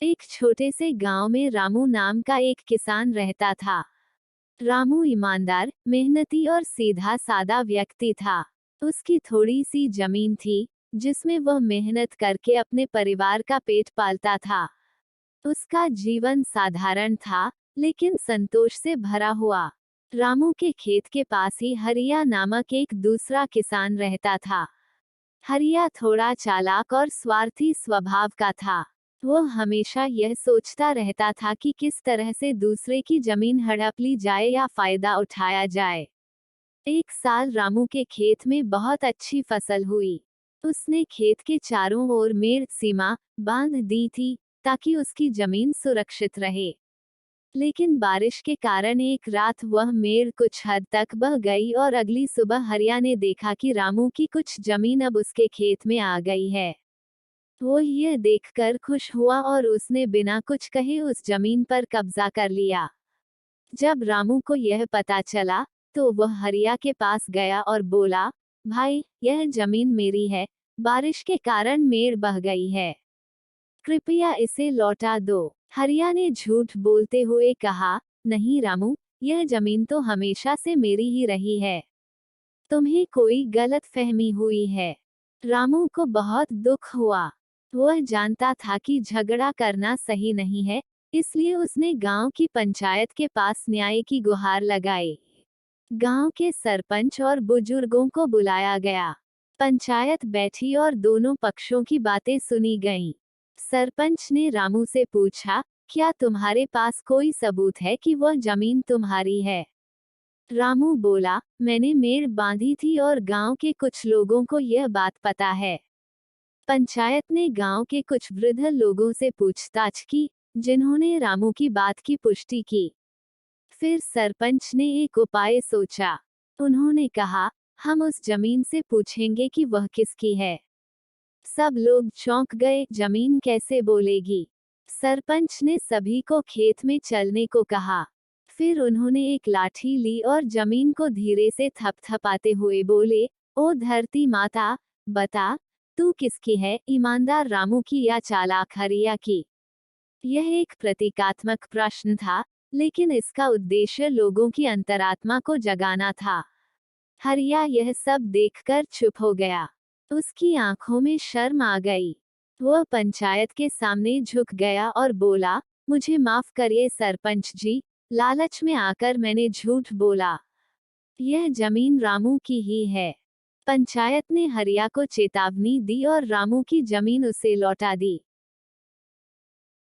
एक छोटे से गांव में रामू नाम का एक किसान रहता था। रामू ईमानदार, मेहनती और सीधा सादा व्यक्ति था। उसकी थोड़ी सी जमीन थी, जिसमें वह मेहनत करके अपने परिवार का पेट पालता था। उसका जीवन साधारण था, लेकिन संतोष से भरा हुआ। रामू के खेत के पास ही हरिया नामक एक दूसरा किसान रहता था। हरिया थोड़ा चालाक और स्वार्थी स्वभाव का था। वो हमेशा यह सोचता रहता था कि किस तरह से दूसरे की जमीन हड़प ली जाए या फायदा उठाया जाए। एक साल रामू के खेत में बहुत अच्छी फसल हुई। उसने खेत के चारों ओर मेड़ सीमा बांध दी थी, ताकि उसकी जमीन सुरक्षित रहे। लेकिन बारिश के कारण एक रात वह मेड़ कुछ हद तक बह गई और अगली सुबह हरिया ने देखा कि रामू की कुछ जमीन अब उसके खेत में आ गई है। वो यह देखकर खुश हुआ और उसने बिना कुछ कहे उस जमीन पर कब्जा कर लिया। जब रामू को यह पता चला, तो वह हरिया के पास गया और बोला, भाई, यह जमीन मेरी है, बारिश के कारण मेड़ बह गई है, कृपया इसे लौटा दो। हरिया ने झूठ बोलते हुए कहा, नहीं रामू, यह जमीन तो हमेशा से मेरी ही रही है। तुम्हें कोई गलत फहमी हुई है। रामू को बहुत दुख हुआ। वह जानता था कि झगड़ा करना सही नहीं है, इसलिए उसने गांव की पंचायत के पास न्याय की गुहार लगाई। गांव के सरपंच और बुजुर्गों को बुलाया गया। पंचायत बैठी और दोनों पक्षों की बातें सुनी गईं। सरपंच ने रामू से पूछा, क्या तुम्हारे पास कोई सबूत है कि वह जमीन तुम्हारी है? रामू बोला, मैंने मेड़ बांधी थी और गांव के कुछ लोगों को यह बात पता है। पंचायत ने गांव के कुछ वृद्ध लोगों से पूछताछ की, जिन्होंने रामू की बात की पुष्टि की। फिर सरपंच ने एक उपाय सोचा। उन्होंने कहा, हम उस जमीन से पूछेंगे कि वह किसकी है। सब लोग चौंक गए, जमीन कैसे बोलेगी? सरपंच ने सभी को खेत में चलने को कहा। फिर उन्होंने एक लाठी ली और जमीन को धीरे से थपथपाते हुए बोले, ओ धरती माता, बता, तू किसकी है, ईमानदार रामू की या चालाक हरिया की? यह एक प्रतीकात्मक प्रश्न था, लेकिन इसका उद्देश्य लोगों की अंतरात्मा को जगाना था। हरिया यह सब देखकर चुप हो गया। उसकी आंखों में शर्म आ गई। वह पंचायत के सामने झुक गया और बोला, मुझे माफ करिए सरपंच जी, लालच में आकर मैंने झूठ बोला। यह जमीन रामू की ही है। पंचायत ने हरिया को चेतावनी दी और रामू की जमीन उसे लौटा दी।